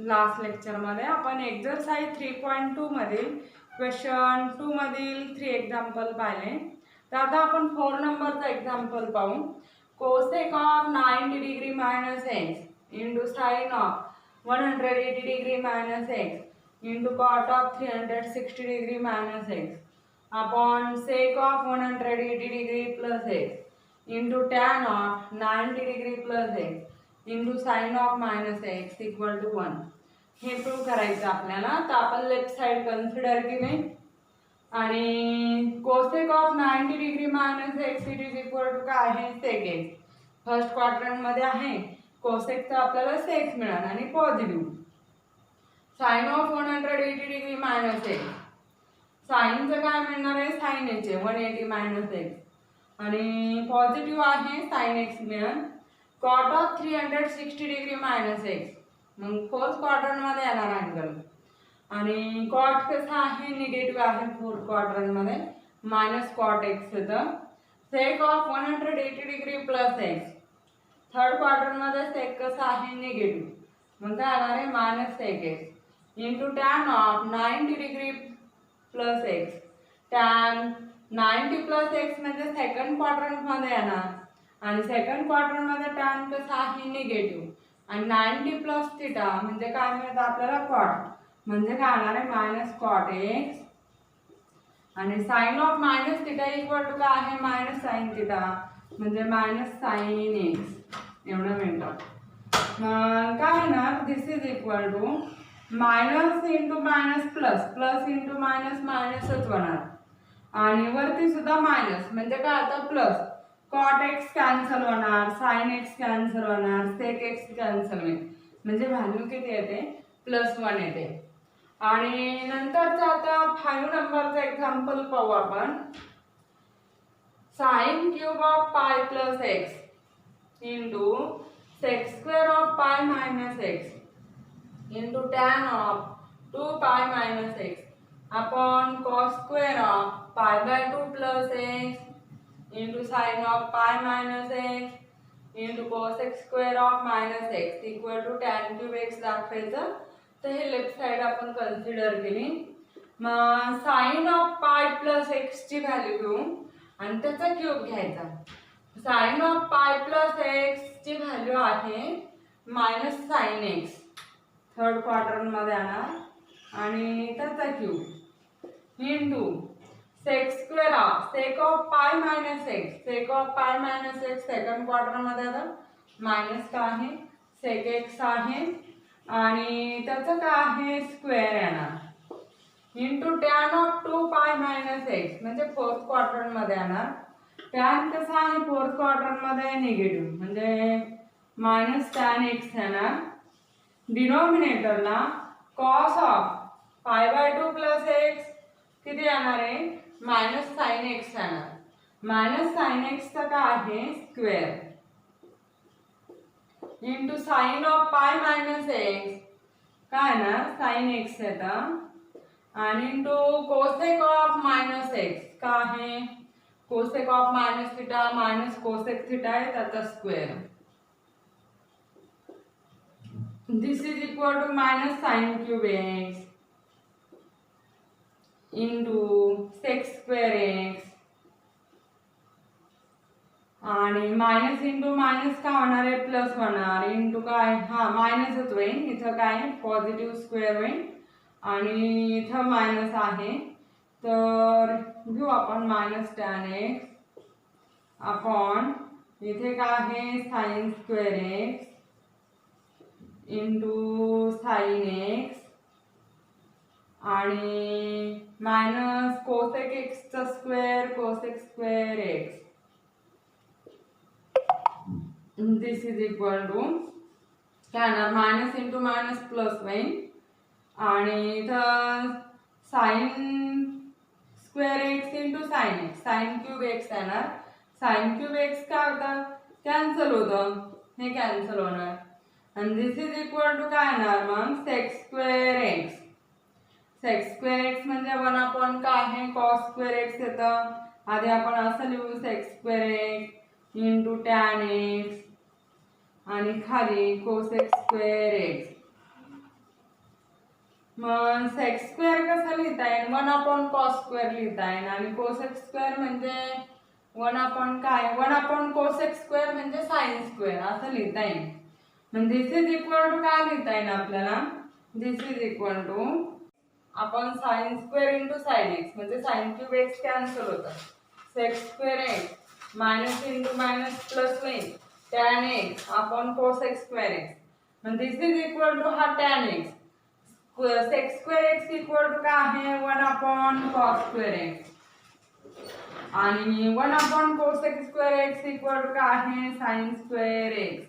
Last लेक्चरमध्ये आपण exercise 3.2 मधील क्वेश्चन 2 मधील 3 एक्झाम्पल पाहिले. तर आता आपण 4 नंबरचा एक्झाम्पल पाहू. Cosec of 90 degree minus x into sine of 180 degree minus x into cot of 360 degree minus x upon sec of 180 degree plus x into tan of 90 degree plus x into sine of minus x equal to 1. हे prove करायचं आपल्याला. तर आपण left side consider केली आणि cosec of 90 degree minus x it is equal to काय आहे सेक x. First quadrant मध्ये आहे कोसेकचं आपल्याला सेक मिळालं आणि positive. Sine of 180 degree minus X साइनचं काय मिळणार आहे साइन एच 180 मायनस एक्स आणि पॉझिटिव्ह आहे साइन एक्स मिळेल. Cot of 360 degree minus X मग फोर्थ क्वाड्रंट मध्ये येणार अँगल आणि कॉट कसा आहे निगेटिव्ह आहे फोर्थ क्वाड्रंट मध्ये मायनस कॉट एक्स येतं. Sec of 180 degree plus X third quadrant मध्ये सेक कसा आहे निगेटिव्ह मग काय येणार आहे minus sec x into tan of 90 degree plus x. Tan 90 plus x म्हणजे सेकंड क्वाड्रंट मध्ये येणार आणि सेकंड क्वाड्रंट मध्ये टॅन कसा आहे निगेटिव्ह आणि 90 प्लस थिटा म्हणजे काय मिळतं आपल्याला कॉट म्हणजे काय येणार आहे मायनस कॉट एक्स आणि sine of minus theta equal to काय आहे मायनस साइन थिटा म्हणजे मायनस साइन एक्स एवढं मिळतं. काय होणार this is equal to minus into minus plus plus into minus मायनसच होणार आणि वरती सुद्धा मायनस म्हणजे काय आता प्लस कॉट एक्स कॅन्सल होणार साइन एक्स कॅन्सल होणार सेक एक्स कॅन्सल होईल म्हणजे व्हॅल्यू किती येते +1 येते. आणि नंतरचा आता 5 नंबरचा एक्झाम्पल पाहू आपण. Sine cube of pi plus x into sec square of pi minus x into tan of 2 pi minus x upon cos square of pi by 2 plus x into sine of pi minus x into cosec square of minus x equal to tan cube x दाखवायचं. तर हे left side आपण consider केली. मग sine of pi plus x ची value घेऊ आणि त्याचा क्यूब घ्यायचा. Sine of pi plus x ची व्हॅल्यू आहे minus sine x third quadrant मध्ये येणार आणि त्याचा cube into sec square of sec of pi minus x sec of pi minus x second quadrant मध्ये आता मायनस का आहे सेक एक्स आहे आणि त्याचं काय आहे स्क्वेअर येणार into tan of 2 pi minus X म्हणजे फोर्थ क्वाड्रंट मध्ये येणार. टॅन कसं आहे फोर्थ क्वाड्रंट मध्ये निगेटिव्ह म्हणजे मायनस टॅन एक्स येणार. डिनॉमिनेटरला cos of pi by 2 plus X किती येणार आहे मायनस साइन एक्स येणार. मायनस साइन एक्सचा काय आहे square into sine of pi minus X काय येणार साइन एक्स येतं आणि into cosec of minus X का आहे cosec of minus theta minus cosec theta आहे त्याचा square. This is equal to minus sine cube x into sec square x आणि minus into minus काय होणार आहे प्लस होणार इंटू काय हा मायनसच होईल इथं काय पॉझिटिव्ह स्क्वेअर होईल आणि इथं मायनस आहे तर घेऊ आपण मायनस टॅन एक्स अपॉन इथे काय आहे sine square x into sine x आणि मायनस कोसेक एक्सचा square cosec square x. This is equal to काय येणार मायनस इंटू मायनस प्लस होईल आणि इथं sine square x into sine x sine cube x येणार. साइन क्यूब एक्स काय होतं कॅन्सल होतं हे कॅन्सल होणार आणि दिस इज इक्वल टू काय येणार मग sec square x. Sec square x म्हणजे 1 अपॉन काय आहे कॉस स्क्वेअर एक्स येतं. आधी आपण असं लिहू sec square x into tan x आणि खाली कोसेक स्क्वेअर एक्स मग सेक्स स्क्वेअर कसं लिहिता येईल 1/cos स्क्वेअर लिहिता येईल आणि कोसेक्स स्क्वेअर म्हणजे 1 काय 1/cosec स्क्वेअर म्हणजे साइन स्क्वेअर असं लिहिता येईल. म्हणजे दिस इज इक्वल टू काय लिहिता येईल आपल्याला दिस इज इक्वल टू आपण sine square into sine x म्हणजे साइन क्यूब एक्स कॅन्सल होतं sec square x minus into minus plus होईल टॅन एक्स आपण कोसेक स्क्वेअर एक्स म्हणजे दिस इज इक्वल टू हा tan x sec square x equal to काय आहे 1/cos square x आणि 1/cosec square x equal to काय आहे sine square x.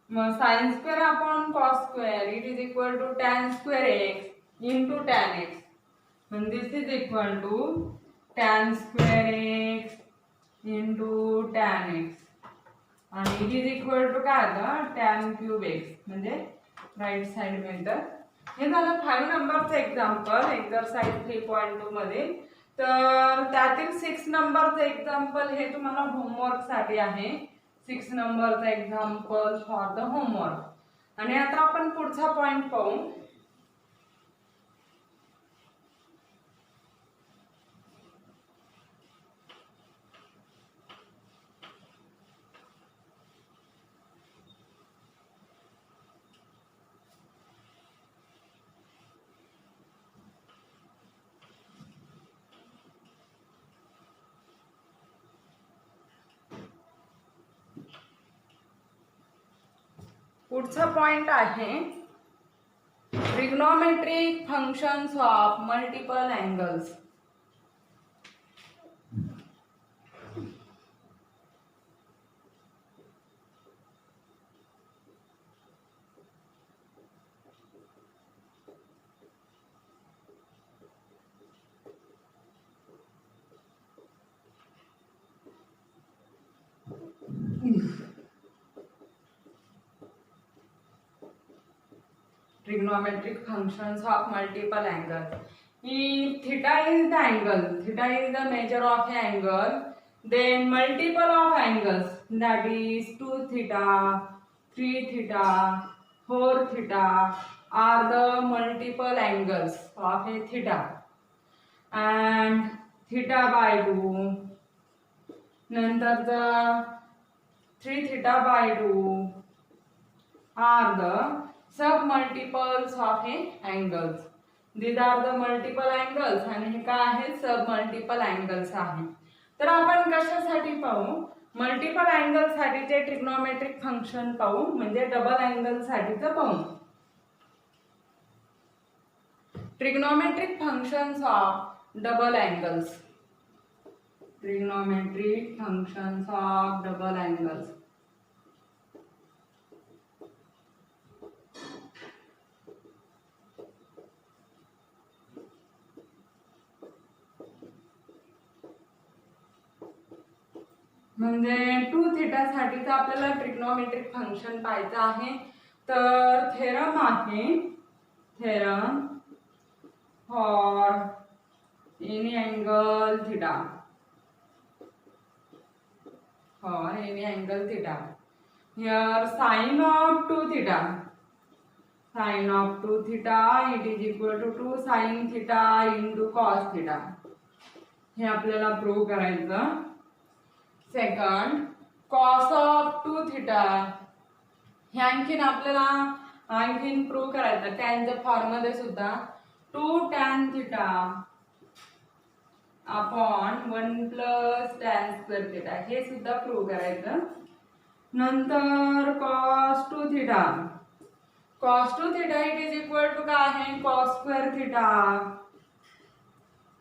मग sine square upon cos square it is equal to tan square x into tan X म्हणजे this is equal to tan square x into tan x आणि it is equal to काय होतं tan cube X म्हणजे right side मिळतं. हे झालं 5 नंबरचं example exercise 3.2 मध्ये. तर त्यातील 6 नंबरचं एक्झाम्पल हे तुम्हाला होमवर्क साठी आहे 6 नंबरचं एक्झाम्पल फॉर द होमवर्क. आणि आता आपण पुढचा पॉइंट पाहू. पुढचा पॉइंट आहे trigonometric functions of multiple angles. Trigonometric functions of multiple angles. If theta is the angle, theta is the measure of an angle, then multiple of angles, that is 2 theta, 3 theta, 4 theta are the multiple angles of a theta. And theta by 2, नंतर the 3 theta by 2 are the submultiples of a angles. These are the multiple angles आणि हे काय आहे सबमल्टिपल angles आहे. तर आपण कशासाठी पाहू मल्टिपल अँगल साठीचे ट्रिग्नोमेट्रिक फंक्शन पाहू म्हणजे डबल अँगल साठीचं पाहू. Trigonometric functions of double angles. Trigonometric functions of double angles. म्हणजे 2 थीटा साठीचं आपल्याला ट्रिग्नोमेट्रिक फंक्शन पाहायचं आहे. तर थेरम आहे theorem for any angle theta for any angle theta. Here sine of 2 theta sine of 2 theta it is equal to 2 sine theta into cos theta. हे आपल्याला prove करायचं. Second cos of 2 theta हे आणखीन आपल्याला आणखीन prove करायचं टॅनच्या form मध्ये सुद्धा 2 tan theta upon 1 plus tan square theta हे सुद्धा प्रूव्ह करायचं. नंतर cos 2 theta it is equal to काय आहे cos square theta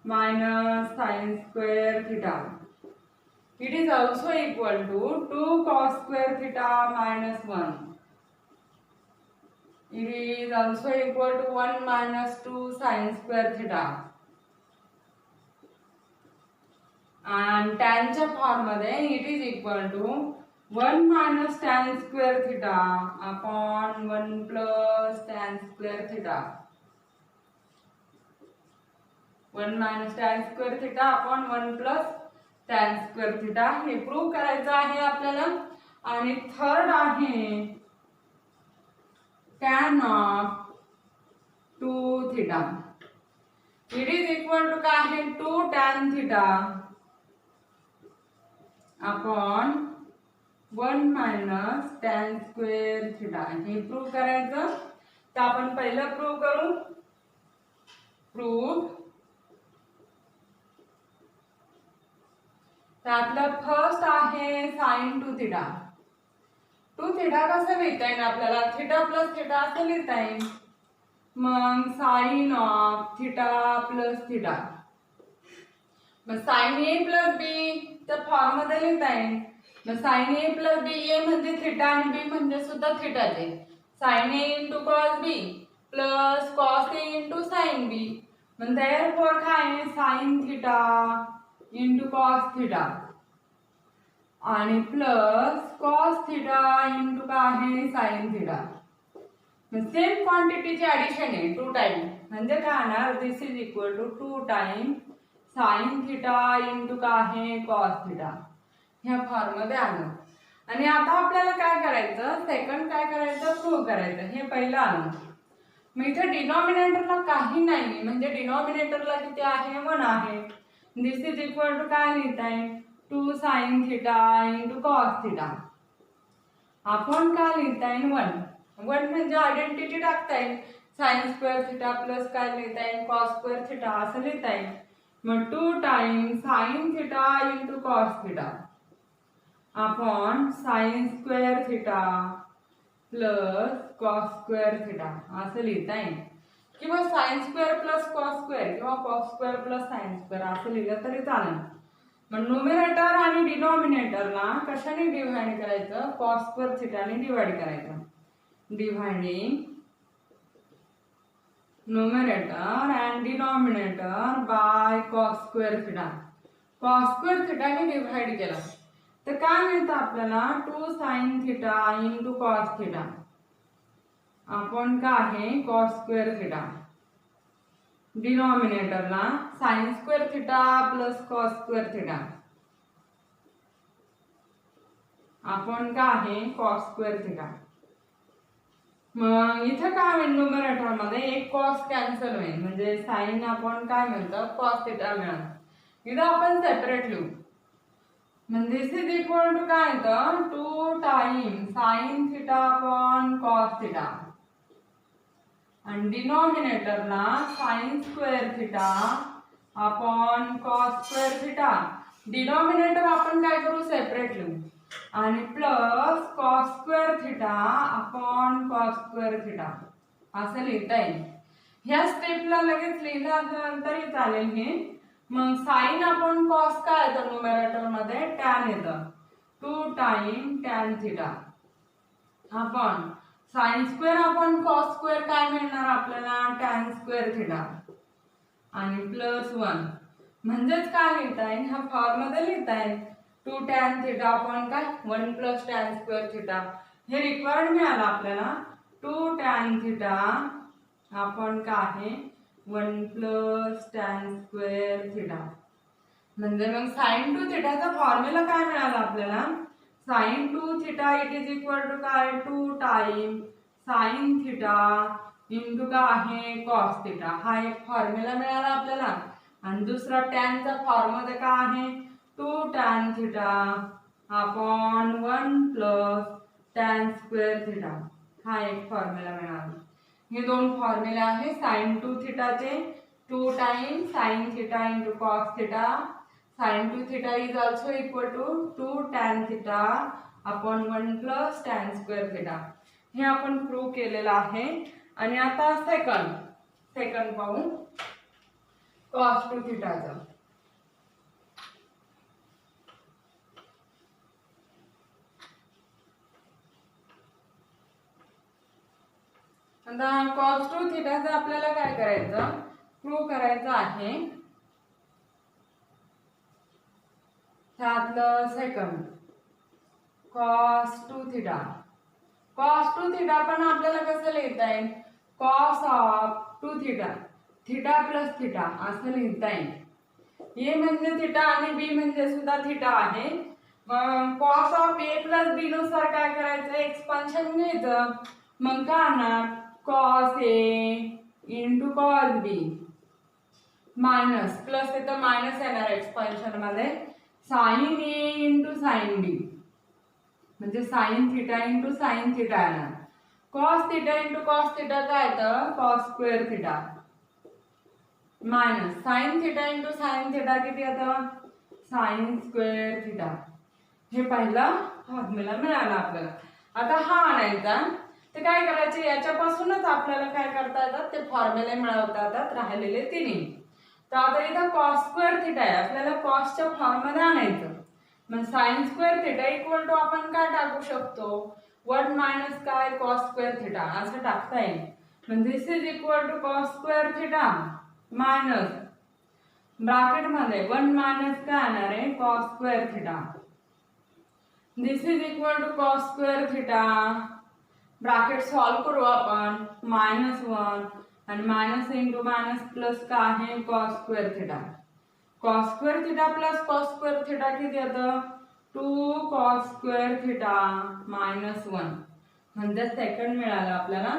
minus sine square theta. It is also equal to 2 cos square theta minus 1. It is also equal to 1 minus 2 sin square theta. And tan च्या form मध्ये it is equal to 1 minus tan square theta upon 1 plus tan square theta. 1 minus tan square theta upon 1 plus tan square theta हे prove करायचं आहे आपल्याला. आणि third आहे tan of 2 theta. It is equal to काय आहे 2 tan theta upon 1 minus tan square theta. हे prove करायचं. तर आपण पहिलं प्रूव्ह करू. प्रूव्ह. त्यातलं फर्स्ट आहे sin 2 थिटा. 2 थिटा कसं लिहिता येईल आपल्याला थिटा प्लस थिटा असं लिहिता येईल. मग sine of theta plus theta. मग साइन ए प्लस बी तर फॉर्म मध्ये लिहिता येईल. मग साइन ए प्लस बी, ए म्हणजे थिटा आणि बी म्हणजे सुद्धा थिटाच आहे. Sine A into cos B plus cos A into sine B. मग therefore काय आहे sine theta into cos theta आणि प्लस कॉस थिटा इंटू काय आहे साइन थिटा. सेम क्वांटिटीची ऍडिशन आहे 2 टाइम. म्हणजे काय होणार this is equal to 2 time sine theta into काय आहे कॉस थिटा. ह्या फॉर्म मध्ये आलं. आणि आता आपल्याला काय करायचं सेकंड काय करायचं प्रूव्ह करायचं. हे पहिलं आलं. मग इथे डिनॉमिनेटरला काही नाही म्हणजे डिनॉमिनेटरला किती आहे 1 आहे. दिस इज इक्वल टू काय लिहिता येईल 2 sign theta into cos theta. आपण काय लिहिता येईल 1 म्हणजे आयडेंटिटी टाकता येईल. साइन स्क्वेअर थिटा प्लस काय लिहिता येईल कॉस स्क्वेअर थिटा असं लिहिता येईल. मग 2 time sine theta into cos theta upon sine square theta plus cos square theta असं लिहिता येईल. किंवा sine square plus cos square किंवा cos square plus sine square असं लिहिलं तरी चालेल. मग न्यूमरेटर आणि डिनॉमिनेटरला कशाने डिव्हाइड करायचं कॉस स्क्वेअर थिटाने डिव्हाइड करायचं. डिव्हाइडिंग numerator and denominator by cos square theta. cos square theta ने डिवाइड केला तर काय मिळतं आपल्याला 2 sin theta into cos theta आपण काय आहे cos square theta. डिनॉमिनेटरला sin square theta plus cos square theta आपण काय आहे cos square theta. मग इथे काय होईल न्यूमरेटर मध्ये एक कॉस कॅन्सल होईल म्हणजे साइन आपण काय मिळतं कॉस थिटा मिळालं. इथं आपण सेपरेट लिहू. म्हणजे दिस इज इक्वल टू काय येतं 2 time sine theta upon cos theta आणि डिनॉमिनेटरला sine square theta upon cos square theta. Denominator आपण काय करू सेपरेट लिहू आणि plus cos square theta upon cos square theta असं लिहिता येईल. ह्या स्टेपला लगेच लिहिलं असं तरी चालेल हे. मग साइन अपॉन कॉस काय येतं न्यूमरेटर मध्ये टॅन येतं 2 time tan theta upon sine square upon cos square काय मिळणार आपल्याला टॅन स्क्वेअर थिटा आणि प्लस 1 म्हणजेच काय लिहिता येईल ह्या फॉर्म मध्ये लिहिता येईल 2 tan थिटा अपॉन काय 1 प्लस tan स्क्वेअर थिटा. हे रिक्वायर्ड मिळालं आपल्याला 2 tan थिटा अपॉन काय आहे 1 प्लस tan स्क्वेअर थिटा. म्हणजे मग sin 2 थिटाचा फॉर्म्युला काय मिळाला आपल्याला sin 2 theta it is equal to काय 2 टाइम sin थिटा इंटू काय आहे cos थिटा. हा एक फॉर्म्युला मिळाला आपल्याला. आणि दुसरा tan चा फॉर्म मध्ये काय आहे 2 tan theta upon 1 plus tan square theta. हा एक फॉर्म्युला मिळाला. हे दोन फॉर्म्युला आहे sin 2 थिटाचे 2 time sin theta into cos theta. sin 2 theta is also equal to 2 tan theta upon 1 plus tan square theta. हे आपण प्रूव्ह केलेलं आहे. आणि आता सेकंड पाहू cos 2 थिटाचं. आता cos 2 थिटाचं आपल्याला काय करायचं प्रूव्ह करायचं आहे. त्यातलं second cos 2 theta. cos 2 theta पण आपल्याला कसं लिहिता येईल cos of 2 theta theta plus theta असं लिहिता येईल. ए म्हणजे थिटा आणि बी म्हणजे सुद्धा थिटा आहे. मग cos ऑफ ए प्लस बी नुसार काय करायचं एक्सपान्शन घ्यायचं. मग काय होणार cos a into cos B minus plus इथं मायनस येणार एक्सपान्शन मध्ये sine A into sine B म्हणजे sine theta into sine theta येणार cos theta into cos theta काय येतं cos square theta minus sine theta into sine theta किती येतं sign square theta हे पहिला फॉर्म्युला मिळाला आपल्याला आता हा आणायचा तर काय करायचे याच्यापासूनच आपल्याला काय करता येतात ते फॉर्म्युले मिळवता येतात राहिलेले तिन्ही तर आता इथं कॉस स्क्वेअर थिटा आहे आपल्याला कॉसच्या फॉर्ममध्ये आणायचं मग sine square theta equal to आपण काय टाकू शकतो 1 मायनस काय कॉस स्क्वेअर थिटा असं टाकता येईल म्हणजे this is equal to cos square theta minus bracket मध्ये 1 मायनस काय येणार आहे cos square theta this is equal to cos square theta bracket solve करू आपण -1 आणि मायनस इंटू मायनस प्लस काय आहे cos square theta cos square theta plus cos square theta किती येतं 2 कॉस स्क्वेअर थिटा -1 म्हणजे सेकंड मिळालं आपल्याला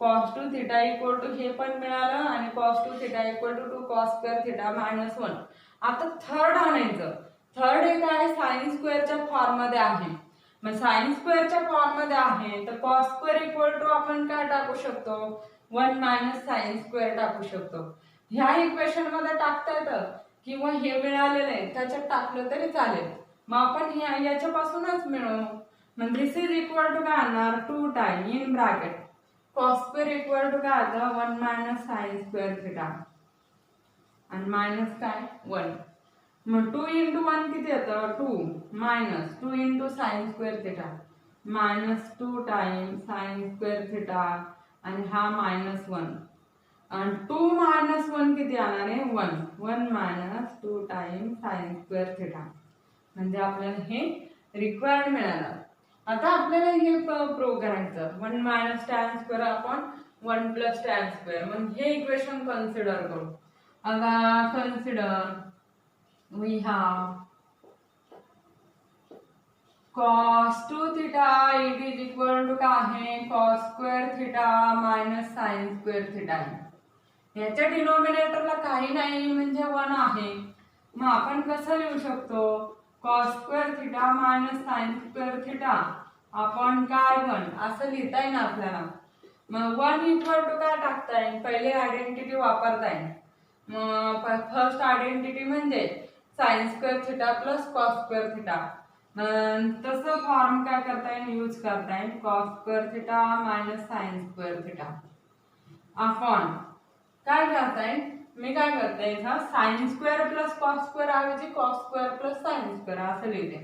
cos 2 थिटा इक्वल टू हे पण मिळालं आणि cos 2 theta equal to 2 cos square theta -1 आता थर्ड आणायचं थर्ड हे काय साइन स्क्वेअरच्या फॉर्म मध्ये आहे मग साइन स्क्वेअरच्या फॉर्म मध्ये आहे तर cos स्क्वेअर इक्वल टू आपण काय टाकू शकतो 1 मायनस साइन स्क्वेअर टाकू शकतो ह्या इक्वेशन मध्ये टाकता येतं किंवा हे मिळालेलं आहे त्याच्यात टाकलं तरी चालेल मग आपण याच्यापासूनच मिळवू मग दिस इज इक्वल टू काय येणार 2 time in bracket cos square equal to काय आता 1 मायनस साइन स्क्वेअर थिटा आणि मायनस काय 1 मग 2 इंटू 1 किती येतं 2 minus 2 into sine square theta -2 time sine square theta आणि हा -1 आणि 2 मायनस 1 किती येणार आहे 1 minus 2 time sine square theta म्हणजे आपल्याला हे रिक्वायर्ड मिळालं आता आपल्याला हे प्रूव्ह करायचं 1 minus tan square upon 1 plus tan square मग हे इक्वेशन कन्सिडर करू आता consider we have cos 2 theta it is equal to काय आहे cos square theta minus sine square theta याच्या डिनोमिनेटरला काही नाही म्हणजे 1 आहे मग आपण कसं लिहू शकतो cos square theta minus sine square theta upon काय 1 असं लिहिता येईल आपल्याला मग 1 इक्वल टू काय टाकता येईल पहिले आयडेंटिटी वापरता येईल मग फर्स्ट आयडेंटिटी म्हणजे sign square theta plus cos square theta तसं फॉर्म काय करता येईल यूज करता येईल cos square theta minus sine square theta upon काय करता येईल मी काय करते इथं sine square plus cos square ऐवजी cos square plus sine square असं लिहिते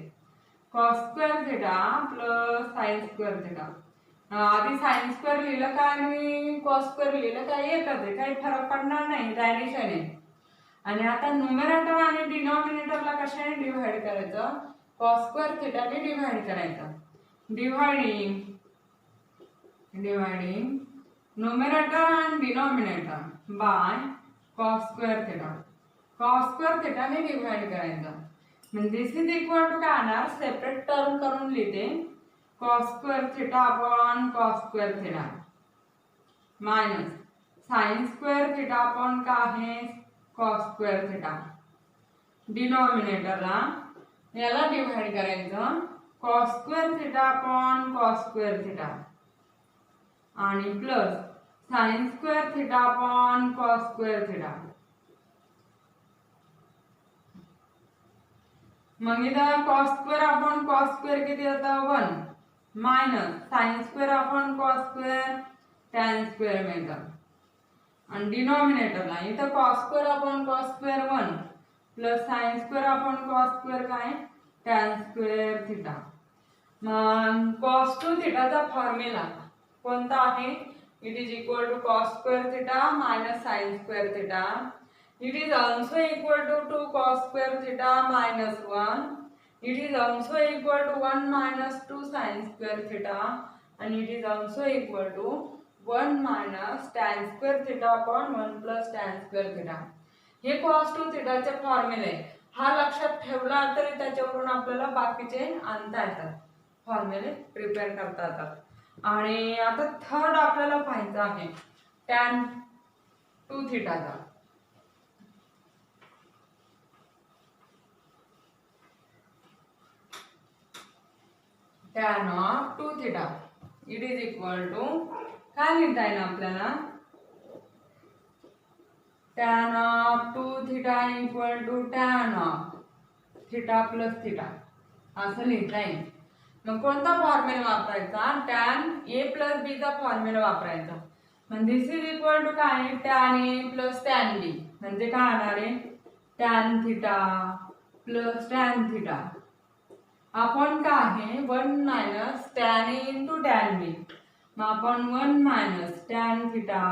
cos square theta plus sine square theta आधी साइन स्क्वेअर लिहिलं का आणि cos स्क्वेअर लिहिलं काय एकच आहे काही फरक पडणार नाही डायरेक्शन आहे आणि आता न्यूमरेटर आणि डिनॉमिनेटरला कशाने डिव्हाइड करायचं cos स्क्वेअर थिटाने डिव्हाइड करायचं dividing numerator and denominator by cos square theta cos square थिटाने डिव्हाइड करायचं म्हणजे दिस इज इक्वल टू काय येणार सेपरेट टर्म करून लिहिते cos square theta upon cos square theta minus sine square theta upon काय आहे cos स्क्वेअर थिटा डिनॉमिनेटरला याला डिव्हाइड करायचं cos square theta upon cos square theta आणि plus sine square theta upon cos square theta मग इथं cos square upon cos square किती येतं 1 minus sine square upon cos square tan square मिळतं आणि डिनॉमिनेटरला इथं cos square upon cos square 1 plus sine square upon cos square काय tan square theta मग cos 2 थिटाचा फॉर्म्युला कोणता आहे it is equal to cos square theta minus sine square theta it is also equal to 2 cos square theta minus 1 it is also equal to 1 minus 2 sine square theta आणि it is also equal to 1 minus tan square theta upon 1 plus tan square theta हे cos 2 थिटाचे फॉर्म्युले हा लक्षात ठेवला तरी त्याच्यावरून आपल्याला बाकीचे आणता येतात फॉर्म्युले प्रिपेअर करता येतात आणि आता थर्ड आपल्याला पाहायचं आहे tan 2 थिटाचा tan of 2 theta it is equal to काय लिहिता येईल आपल्याला tan of 2 theta equal to tan of theta plus theta असं लिहिता येईल. मग कोणता फॉर्म्युला वापरायचा tan a plus b चा फॉर्म्युला वापरायचा. म्हणजे दिस इज इक्वल टू काय tan a plus tan b म्हणजे काय होणार आहे tan theta plus tan theta आपण काय आहे 1 minus tan a into tan b मग आपण 1 minus tan theta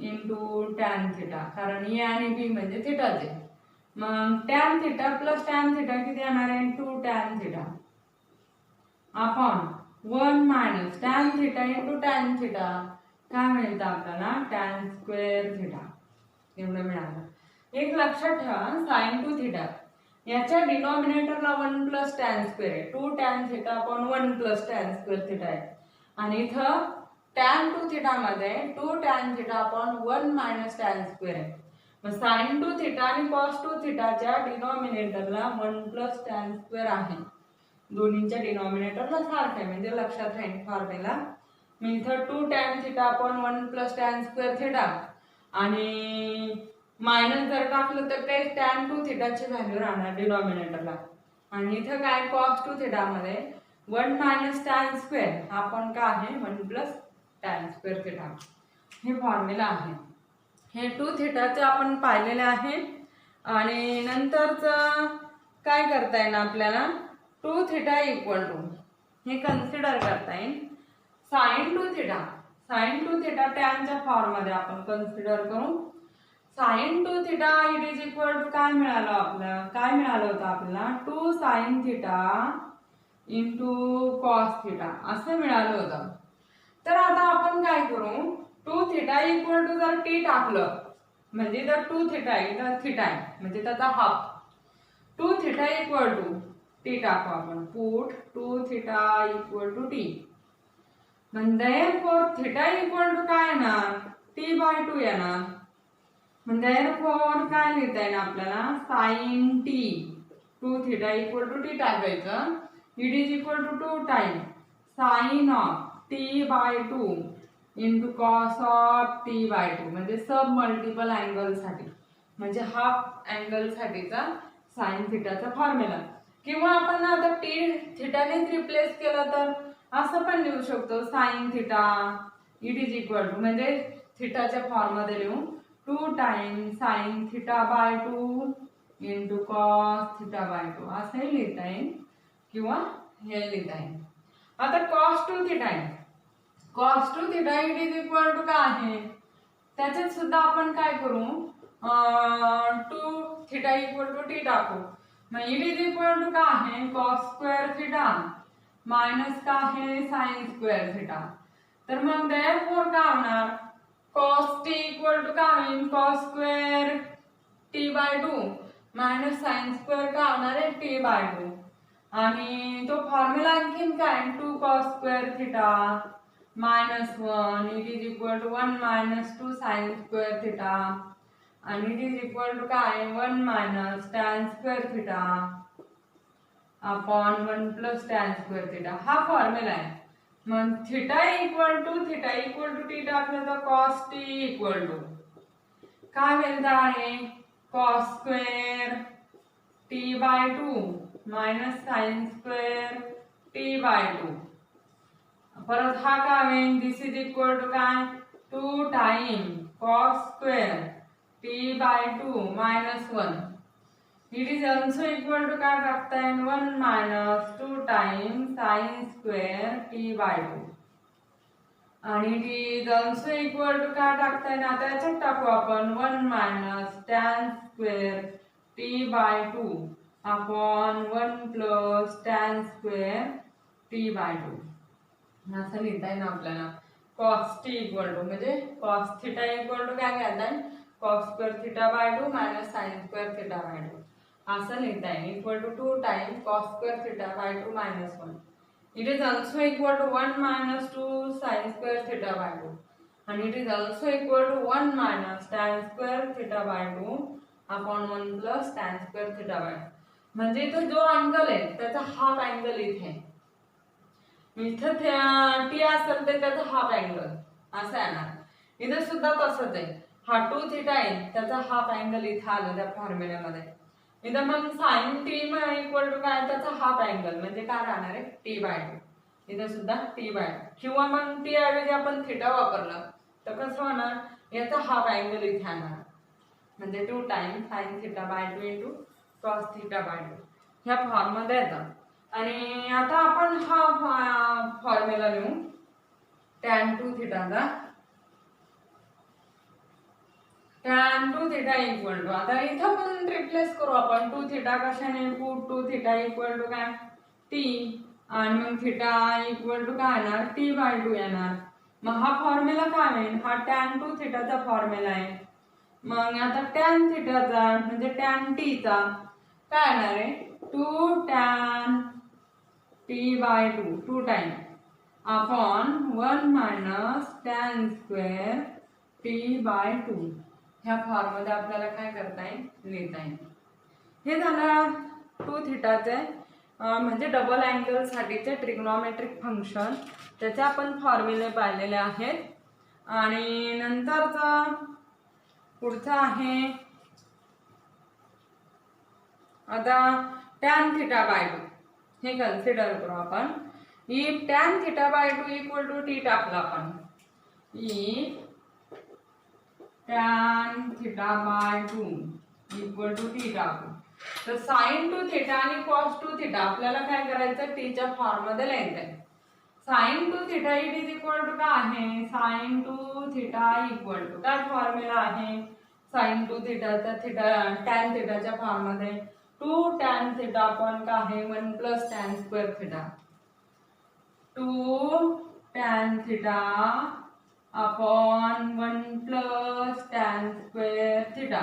into tan theta कारण a आणि b म्हणजे थिटाचे मग tan theta plus tan theta किती येणार आहे 2 tan theta आपण 1 minus tan theta into tan theta काय मिळतं आपल्याला tan square theta एवढं मिळालं. एक लक्षात ठेवा sin 2 theta याच्या डिनॉमिनेटरला 1 plus tan square आहे 2 tan theta आपण 1 plus tan square theta आहे आणि इथं tan 2 theta मध्ये 2 tan theta आपण 1 minus tan square आहे. मग sin 2 theta आणि cos 2 theta च्या डिनॉमिनेटरला 1 plus tan square आहे. दोन्हींच्या डिनॉमिनेटरला सारखं आहे म्हणजे लक्षात राहील फॉर्म्युला. मग इथं 2 tan theta आपण 1 plus tan square theta आणि मायनस जर टाकलं तर ते tan 2 theta ची व्हॅल्यू राहणार डिनॉमिनेटरला आणि इथं काय cos 2 theta मध्ये 1 minus tan square आपण काय आहे 1 plus tan square theta हे फॉर्म्युला आहे. हे 2 theta चे आपण पाहिलेले आहे आणि नंतरचं काय करता येईल आपल्याला 2 theta इक्वल टू हे कन्सिडर करता येईल sin 2 theta sin 2 theta tan च्या फॉर्म मध्ये आपण कन्सिडर करू. sin 2 theta it is equal to काय मिळालं आपल्याला काय मिळालं होतं आपल्याला 2 sin theta into cos theta असं मिळालं होतं. तर आता आपण काय करू 2 theta इक्वल टू जर t टाकलं म्हणजे जर 2 theta आहे तर theta आहे म्हणजे त्याचा half 2 theta equal to t टाकू आपण put 2 theta equal to t म्हणजे theta इक्वल टू काय येणार t/2 येणार. म्हणजे काय लिहिता येईल आपल्याला sin t 2 theta equal to t टाकायचं it is equal to 2 time sin of t/2 into cos of t/2 म्हणजे सब मल्टिपल अँगल साठी म्हणजे हाफ अँगल साठीचा sin थीटाचा फॉर्म्युला किंवा आपण आता t थीटाने रिप्लेस केलं तर असं पण लिहू शकतो sin theta it is equal to म्हणजे थीटाच्या फॉर्म मध्ये लिहू 2 टाइम्स sin θ/2 into cos θ/2 असंही लिहिता येईल किंवा हे लिहिता येईल. आता cos 2 θ आहे cos 2 θ it is equal to काय आहे त्याच्यात सुद्धा आपण काय करू 2 θ इक्वल टू t टाकू मग इट इज इक्वल टू काय आहे cos स्क्वेअर θ मायनस काय आहे sin स्क्वेअर θ. तर मग therefore काय होणार cos t इक्वल टू काय होईल cos square t/2 minus sin square काय होणार आहे t/2 आणि तो फॉर्म्युला आणखीन काय 2 cos square θ minus 1 it is equal to 1 minus 2 sin square theta and it is equal to काय 1 minus tan square theta upon 1 plus tan square theta हा formula आहे. मग theta equal to t टाकलं तर cos t equal to काय मिळणार आहे cos square t/2 minus sin square t/2 परत हा काय होईल दिस इज इक्वल टू काय 2 time cos square t/2 minus 1 it is also equal to काय टाकता येईल 1 minus 2 time sin square t/2 आणि it is also equal to काय टाकता येईल आता याच्यात टाकू आपण 1 minus tan square t/2 upon 1 plus tan square t/2 असं लिहिता येईल आपल्याला cos t इक्वल टू म्हणजे cos θ इक्वल टू काय घ्यायचं आहे cos square θ/2 minus sin square θ/2 असं लिहिता येईल equal to 2 time cos square θ/2 minus 1 it is also equal to 1 minus 2 sin square θ/2 and it is also equal to 1 minus tan square theta by 2 upon 1 plus tan square theta by 2. म्हणजे इथं जो angle आहे त्याचा half angle इथे, इथं T असेल तर त्याचा हाफ अँगल असं येणार. इथं सुद्धा तसंच आहे, हा 2 थीटा आहे त्याचा हाफ अँगल इथं आला त्या फॉर्म्युल्यामध्ये. इथं मग साइन टी इक्वल टू काय, त्याचा हाफ अँगल म्हणजे काय राहणार आहे टी बाय 2. इथं सुद्धा टी बाय 2 किंवा मग टी ऐवजी आपण थीटा वापरलं तर कसं होणार, याचा हाफ अँगल इथे येणार म्हणजे 2 time sine theta by 2 into cos theta by 2 ह्या फॉर्ममध्ये येतात. आणि आता आपण हा फॉर्म्युला लिहू tan 2 थीटाचा. tan 2 थीटा इक्वल टू, आता इथं पण रिप्लेस करू आपण 2 थीटा कशाने, पुट 2 थीटा इक्वल टू काय टी, आणि मग थीटा इक्वल टू काय येणार टी बाय 2 येणार. मग हा फॉर्म्युला काय होईल, हा tan 2 थीटाचा फॉर्म्युला आहे. मग आता tan थीटाचा म्हणजे tan टीचा काय येणार आहे 2 tan t by 2 2 time upon 1 minus tan square t by 2. ह्या फॉर्ममध्ये आपल्याला काय करता येईल, लिहिता येईल. हे झालं 2 थीटाचे म्हणजे डबल अँगल साठीचे ट्रिग्नोमेट्रिक फंक्शन, त्याचे आपण फॉर्म्युले पाहिलेले आहेत. आणि नंतरचा पुढचा आहे आता tan थीटा बाय 2. हे कन्सिडर करू आपण. If tan theta by 2 equal to t टाकला आपण, if tan theta by 2 equal to t टाकू तर साइन 2 थीटा आणि कॉस 2 थीटा आपल्याला काय करायचं, टीच्या फॉर्म मध्ये लिहायचं. Sine 2 theta it is equal to काय आहे, साइन 2 थीटा इक्वल टू काय फॉर्म्युला आहे, साइन 2 थीटाचा थीटा tan थीटाच्या फॉर्म मध्ये 2 tan थीटा अपॉन काय आहे 1 plus tan square theta. 2 tan theta upon 1 plus tan square theta.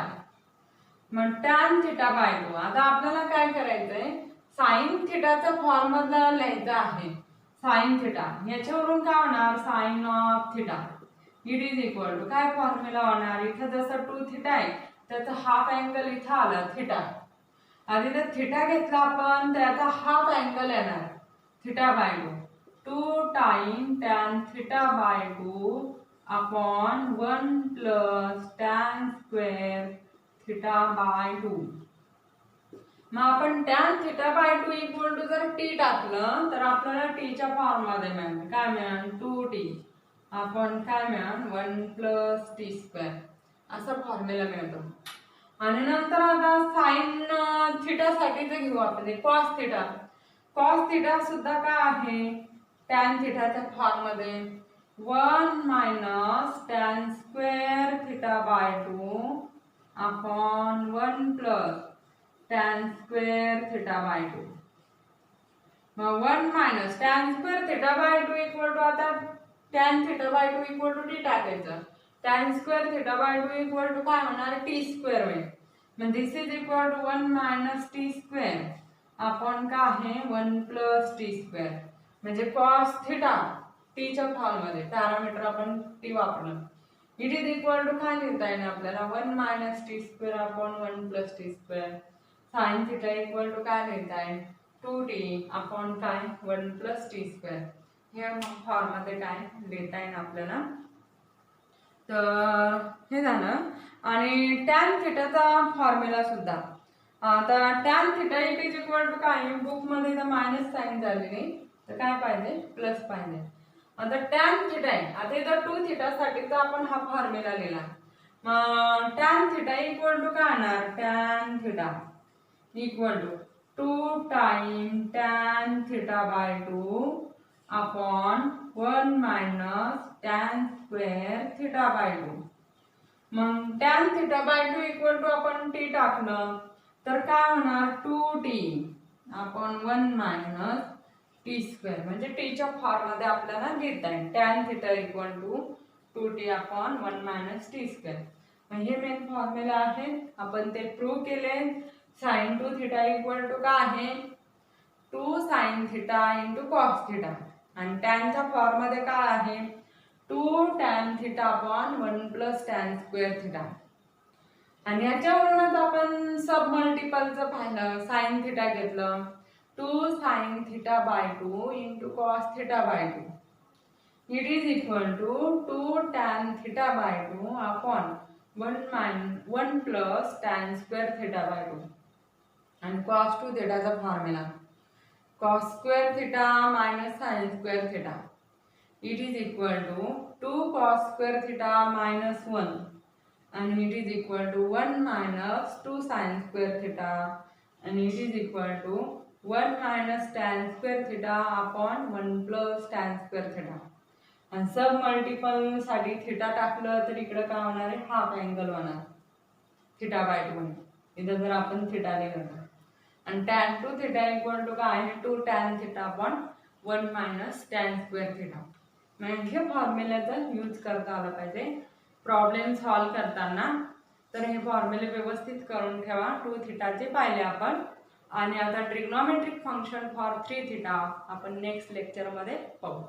मग tan थीटा बाय 2. आता आपल्याला काय करायचंय, साइन थीटाचा फॉर्म मधला लिहायचं आहे. साइन थीटा याच्यावरून काय होणार, sine of theta it is equal to काय फॉर्म्युला होणार, इथं जसं 2 थीटा आहे त्याचा हाफ अँगल इथं आला थीटा. आधी जर थीटा घेतला आपण त्याचा हाफ अँगल येणार theta by 2 2 time tan theta by 2 upon 1 plus tan square theta by 2. मग आपण tan theta by 2 equal to जर टी टाकलं तर आपल्याला टीच्या फॉर्म मध्ये मिळेल काय मिळेल 2t आपण काय मिळेल 1 प्लस टी स्क्वेअर असा फॉर्म्युला मिळतो. आणि नंतर आता साइन थीटा साठीच घेऊ आपण कॉस थीटा. कॉस थीटा सुद्धा काय आहे tan थीटाच्या फॉर्म मध्ये 1 minus tan square theta by 2 upon 1 plus tan square theta by 2. मग 1 minus tan square theta by 2 equal to, आता tan theta by 2 equal to T टाकायचं. tan square theta by 2 equal to काय होणार T square होईल. मग this is equal to 1 minus T square upon काय आहे 1 plus T square. म्हणजे cos theta टीच्या फॉर्म मध्ये पॅरामीटर आपण टी वापरलं. इट इज इक्वल टू काय लिहिता येईल आपल्याला 1 minus T square upon 1 plus T square. Sine theta equal to काय लिहिता येईल 2t अपॉन काय 1 प्लस टी स्क्वेअर. ह्या फॉर्म मध्ये काय लिहिता येईल आपल्याला. तर हे झालं. आणि tan थीटाचा फॉर्म्युला सुद्धा आता tan theta it is equal to काय बुक मध्ये तर मायनस साइन झालेली तर काय पाहिजे प्लस पाहिजे. आता tan थीटा आहे, आता इथं 2 थीटा साठीचा आपण हा फॉर्म्युला लिहिला. मग tan थीटा इक्वल टू काय येणार tan theta equal to 2 time tan theta by 2 upon 1 minus tan square theta by 2. मग tan theta by 2 equal to आपण टी टाकलं तर काय होणार 2t upon 1 minus T square. म्हणजे टीच्या फॉर्म मध्ये आपल्याला लिहिता येईल tan theta equal to 2t upon 1 minus T square. हे मेन फॉर्म्युला आहे, आपण ते प्रूव्ह केले. साइन 2 थीटा इक्वल टू काय आहे 2 sine theta into cos theta. आणि टॅनच्या फॉर्म मध्ये काय आहे 2 tan theta upon 1 plus tan square theta. आणि याच्यावरूनच आपण सब मल्टिपलचं पाहिलं. साइन थिटा घेतलं 2 sin theta by 2 into cos theta by 2. It is equal to 2 tan theta by 2 upon 1 plus tan square theta by 2. आणि कॉस 2 थिटाचा formula cos square theta minus sine square theta. It is equal to 2 cos square theta minus 1 आणि it is equal to 1 minus 2 sine square theta आणि it is equal to 1 minus tan square theta upon 1 plus tan square theta. आणि sub multiple साठी theta टाकलं तर इकडे काय होणार आहे, हाफ अँगल होणार थिटा बाय 2. इथं जर आपण थिटा लिहिलं तर. आणि tan 2 थिटा इक्वल टू काय आहे 2 tan theta upon 1 minus tan square theta. म्हणजे हे फॉर्म्युल्याचा यूज करता आला पाहिजे प्रॉब्लेम सॉल्व करताना. तर हे फॉर्म्युले व्यवस्थित करून ठेवा. 2 थिटाचे पाहिले आपण. आणि आता ट्रिग्नोमेट्रिक फंक्शन फॉर 3 थिटा आपण नेक्स्ट लेक्चरमध्ये पाहू.